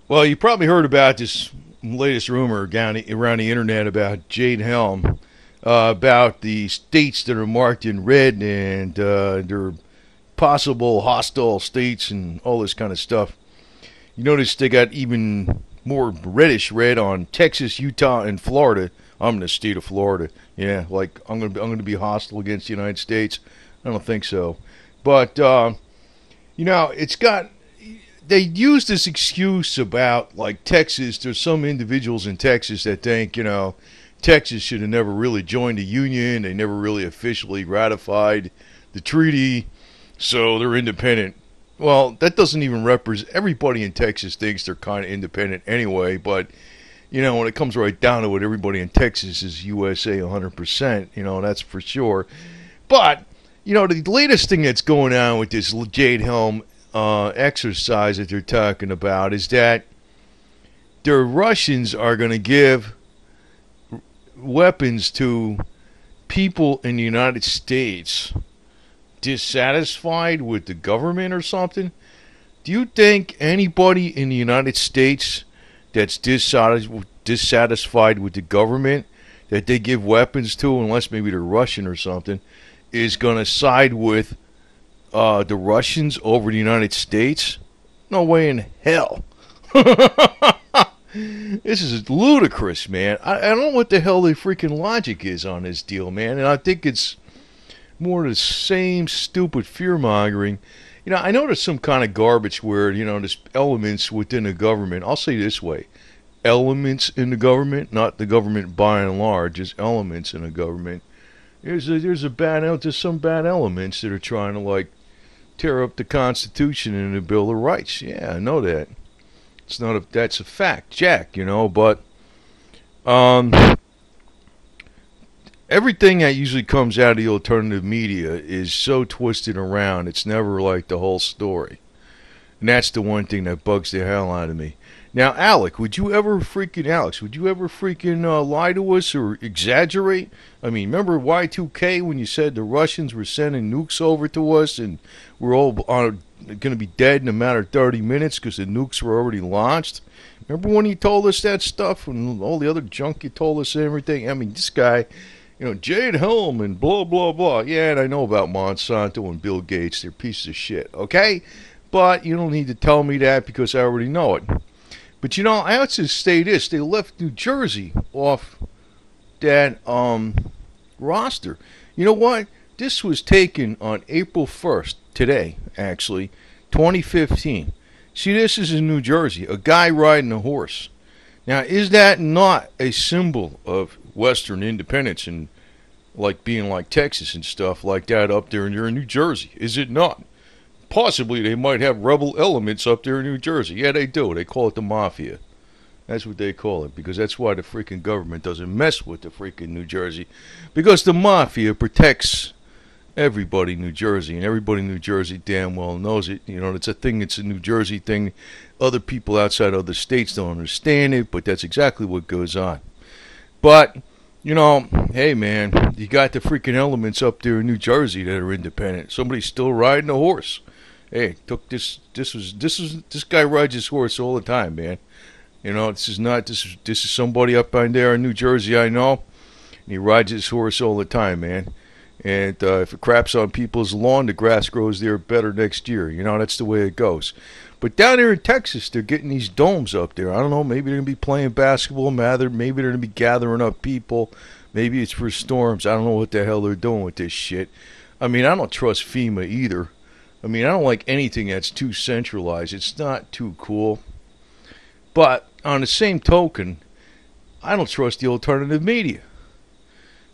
Well, you probably heard about this latest rumor around the internet about Jade Helm, about the states that are marked in red and their possible hostile states and all this kind of stuff. You notice they got even more reddish red on Texas, Utah, and Florida. I'm in the state of Florida. Yeah, like I'm gonna be hostile against the United States. I don't think so, but it's got. They use this excuse about like Texas. There's some individuals in Texas that think Texas should have never really joined the union. They never really officially ratified the treaty, so they're independent. Well, that doesn't even represent. Everybody in Texas thinks they're kind of independent anyway, but when it comes right down to it, everybody in Texas is USA 100%. That's for sure. But the latest thing that's going on with this Jade Helm exercise that they're talking about is that the Russians are going to give weapons to people in the United States dissatisfied with the government or something. Do you think anybody in the United States that's dissatisfied with the government that they give weapons to, unless maybe they're Russian or something, is going to side with the Russians over the United States? No way in hell. This is ludicrous, man. I don't know what the hell the freaking logic is on this deal, man. And I think it's more the same stupid fear-mongering. I know there's some kind of garbage where, there's elements within the government. I'll say this way. Elements in the government, not the government by and large, just elements in the government. There's some bad elements that are trying to, like, tear up the Constitution and the Bill of Rights. Yeah, I know that. That's a fact, Jack, but everything that usually comes out of the alternative media is so twisted around, it's never like the whole story. And that's the one thing that bugs the hell out of me. Now, Alex, would you ever freaking lie to us or exaggerate? I mean, remember Y2K when you said the Russians were sending nukes over to us and we're all going to be dead in a matter of 30 minutes because the nukes were already launched? Remember when you told us that stuff and all the other junk you told us and everything? I mean, this guy, Jade Helm and blah, blah, blah. Yeah, and I know about Monsanto and Bill Gates. They're pieces of shit, okay? But you don't need to tell me that because I already know it. But I have to say this. They left New Jersey off that roster. You know what? This was taken on April 1st, today, actually, 2015. See, this is in New Jersey, a guy riding a horse. Now, is that not a symbol of Western independence and like being like Texas and stuff like that up there in New Jersey? Is it not? Possibly they might have rebel elements up there in New Jersey. Yeah, they do. They call it the mafia. That's what they call it, because that's why the freaking government doesn't mess with the freaking New Jersey. Because the mafia protects everybody in New Jersey, and everybody in New Jersey damn well knows it. It's a thing, it's a New Jersey thing. Other people outside other states don't understand it, but that's exactly what goes on. But, hey man, you got the freaking elements up there in New Jersey that are independent. Somebody's still riding a horse. Hey, this guy rides his horse all the time, man. This is somebody up on there in New Jersey I know, and he rides his horse all the time, man. And if it craps on people's lawn, the grass grows there better next year. That's the way it goes. But down there in Texas, they're getting these domes up there. I don't know, maybe they're going to be playing basketball, maybe they're going to be gathering up people. Maybe it's for storms. I don't know what the hell they're doing with this shit. I mean, I don't trust FEMA either. I mean, I don't like anything that's too centralized. It's not too cool. But on the same token, I don't trust the alternative media.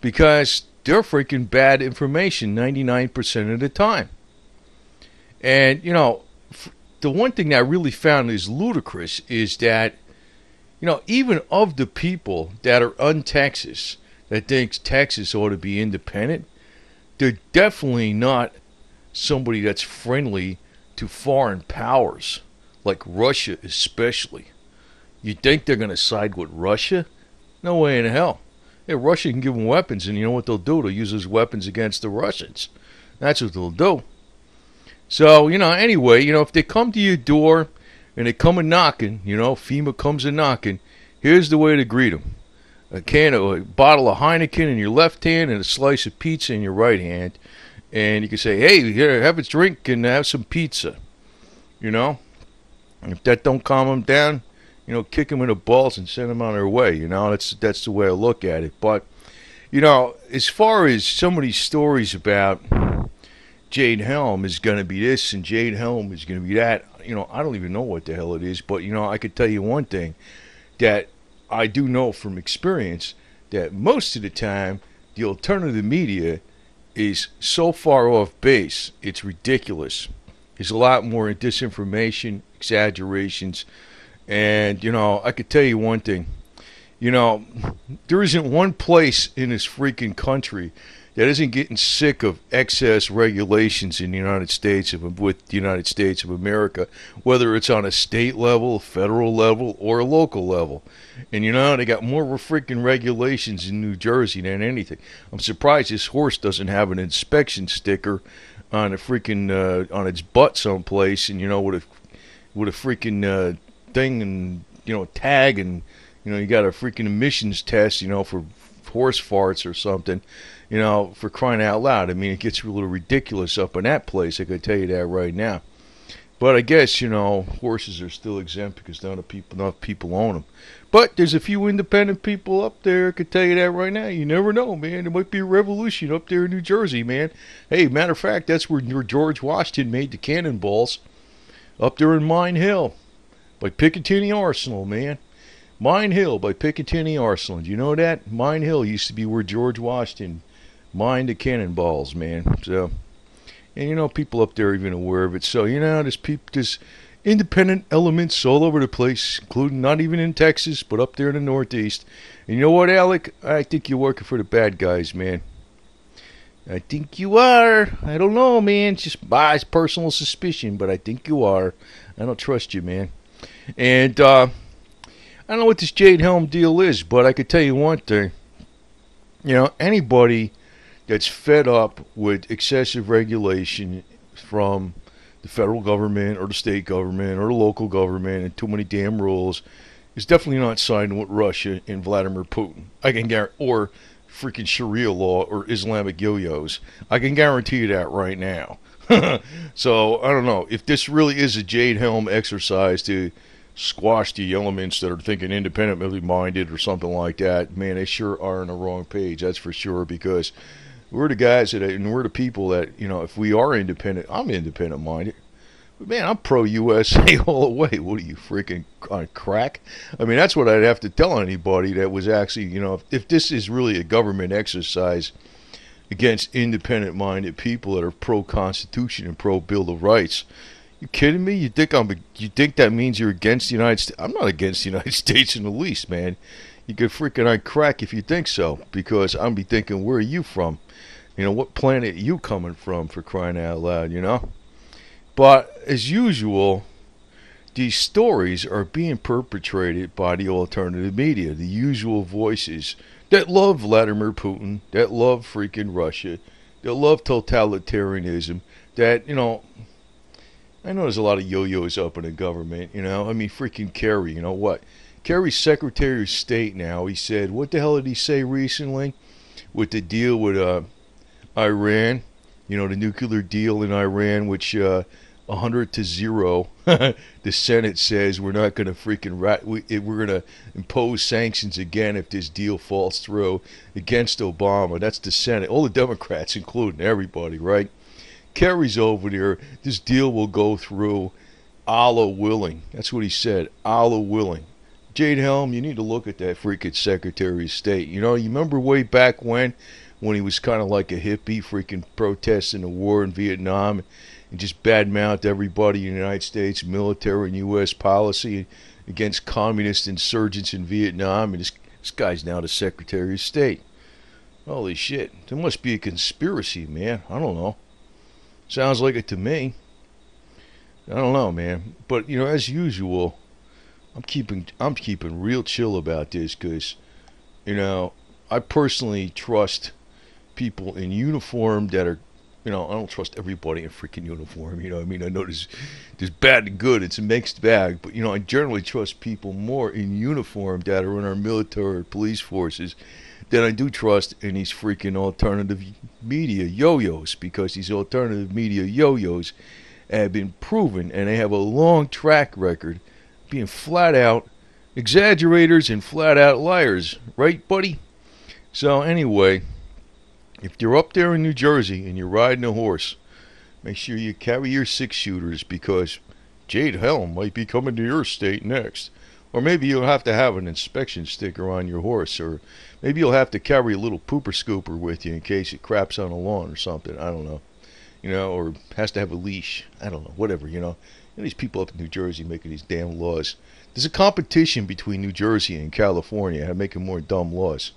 Because they're freaking bad information 99% of the time. And, the one thing that I really found is ludicrous is that, even of the people that are un-Texas, that thinks Texas ought to be independent, they're definitely not somebody that's friendly to foreign powers, like Russia especially. You think they're going to side with Russia? No way in hell. Yeah, Russia can give them weapons, and you know what they'll do? They'll use those weapons against the Russians. That's what they'll do. So, anyway, if they come to your door and they come a knocking, you know, FEMA comes a knocking, here's the way to greet them. A bottle of Heineken in your left hand and a slice of pizza in your right hand. And you can say, hey, here, have a drink and have some pizza. You know? And if that don't calm them down, you know, kick them in the balls and send them on their way. You know, that's the way I look at it. But, you know, as far as some of these stories about Jade Helm is going to be this and Jade Helm is going to be that, you know, I don't even know what the hell it is. But, you know, I could tell you one thing, that I do know from experience that most of the time the alternative media is so far off base, it's ridiculous. There's a lot more disinformation, exaggerations, and, you know, I could tell you one thing. You know, there isn't one place in this freaking country that isn't getting sick of excess regulations in the United States with the United States of America, whether it's on a state level, a federal level, or a local level. And you know, they got more freaking regulations in New Jersey than anything. I'm surprised this horse doesn't have an inspection sticker on a freaking on its butt someplace, and you know, with a freaking thing and, you know, tag, and you know, you got a freaking emissions test, you know, for horse farts or something. You know, for crying out loud. I mean, it gets a little ridiculous up in that place, I could tell you that right now. But I guess, you know, horses are still exempt because not enough people own them. But there's a few independent people up there, I could tell you that right now. You never know, man. There might be a revolution up there in New Jersey, man. Hey, matter of fact, that's where George Washington made the cannonballs. Up there in Mine Hill. By Picatinny Arsenal, man. Mine Hill by Picatinny Arsenal. Do you know that? Mine Hill used to be where George Washington mined the cannonballs, man. So, and you know, people up there are even aware of it. So, you know, there's independent elements all over the place, including not even in Texas, but up there in the Northeast. And you know what, Alec? I think you're working for the bad guys, man. I think you are. I don't know, man. It's just my personal suspicion, but I think you are. I don't trust you, man. And I don't know what this Jade Helm deal is, but I could tell you one thing. You know, anybody that's fed up with excessive regulation from the federal government or the state government or the local government and too many damn rules is definitely not siding with Russia and Vladimir Putin. I can guarantee, or freaking Sharia law or Islamic yo-yos. I can guarantee you that right now. So, I don't know. If this really is a Jade Helm exercise to squash the elements that are thinking independently minded or something like that, man, they sure are on the wrong page, that's for sure, because we're the guys that, and we're the people that, you know, if we are independent, I'm independent minded. But man, I'm pro-USA all the way. What are you, freaking on crack? I mean, that's what I'd have to tell anybody that was actually, you know, if this is really a government exercise against independent minded people that are pro-Constitution and pro-Bill of Rights. You kidding me? You think that means you're against the United States? I'm not against the United States in the least, man. You could freaking on crack if you think so, because I'm be thinking, where are you from? You know, what planet are you coming from, for crying out loud, you know? But as usual, these stories are being perpetrated by the alternative media, the usual voices that love Vladimir Putin, that love freaking Russia, that love totalitarianism, that, you know, I know there's a lot of yo-yos up in the government, you know. I mean, freaking Kerry, you know what? Kerry's Secretary of State now, he said, what the hell did he say recently with the deal with Iran? You know, the nuclear deal in Iran, which 100-0, the Senate says we're not going to freaking we're going to impose sanctions again if this deal falls through against Obama. That's the Senate, all the Democrats, including everybody, right? Kerry's over there. This deal will go through, Allah willing. That's what he said, Allah willing. Jade Helm, you need to look at that freaking Secretary of State. You know, you remember way back when he was kind of like a hippie, freaking protesting the war in Vietnam and just badmouthed everybody in the United States military and U.S. policy against communist insurgents in Vietnam. And this guy's now the Secretary of State. Holy shit. There must be a conspiracy, man. I don't know. Sounds like it to me. I don't know, man. But, you know, as usual, I'm keeping real chill about this because, you know, I personally trust people in uniform that are, I don't trust everybody in freaking uniform. I mean, I know there's bad and good. It's a mixed bag. But, I generally trust people more in uniform that are in our military or police forces than I do trust in these freaking alternative media yo-yos, because these alternative media yo-yos have been proven, and they have a long track record being flat out exaggerators and flat out liars. Right, buddy? So anyway, if you're up there in New Jersey and you're riding a horse, make sure you carry your 6-shooters, because Jade Helm might be coming to your state next. Or maybe you'll have to have an inspection sticker on your horse, or maybe you'll have to carry a little pooper scooper with you in case it craps on a lawn or something. I don't know. Or has to have a leash. I don't know. Whatever, these people up in New Jersey making these damn laws. There's a competition between New Jersey and California making more dumb laws.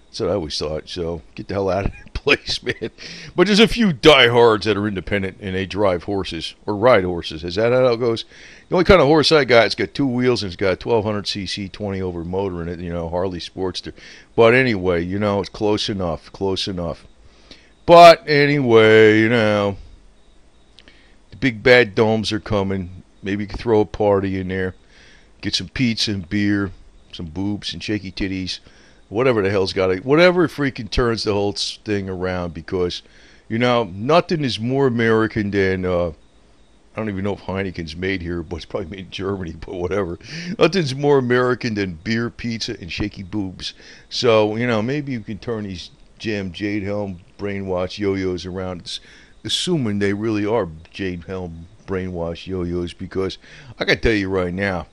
That's what I always thought. So get the hell out of that place, man. But there's a few diehards that are independent and they drive horses or ride horses. Is that how it goes? The only kind of horse I got, it's got 2 wheels and it's got a 1200cc 20 over motor in it. Harley Sportster. But anyway, it's close enough. Close enough. But anyway, the big bad domes are coming. Maybe you could throw a party in there. Get some pizza and beer, some boobs and shaky titties. Whatever the hell's got it. Whatever freaking turns the whole thing around, because, nothing is more American than, I don't even know if Heineken's made here, but it's probably made in Germany, but whatever. Nothing's more American than beer, pizza, and shaky boobs. So, maybe you can turn these Jade Helm brainwash yo-yos around, assuming they really are Jade Helm brainwash yo-yos, because I can tell you right now,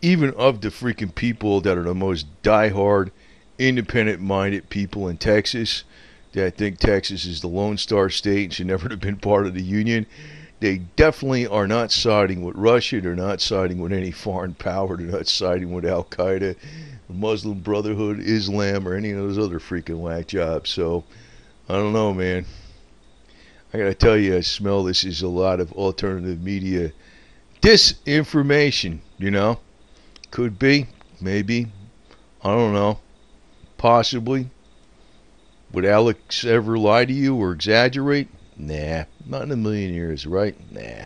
even of the freaking people that are the most diehard, independent-minded people in Texas, that think Texas is the Lone Star State and should never have been part of the Union, they definitely are not siding with Russia. They're not siding with any foreign power. They're not siding with Al-Qaeda, Muslim Brotherhood, Islam, or any of those other freaking whack jobs. So, I don't know, man. I gotta tell you, I smell this is a lot of alternative media disinformation, Could be, maybe, I don't know, possibly. Would Alex ever lie to you or exaggerate? Nah, not in a million years, right? Nah.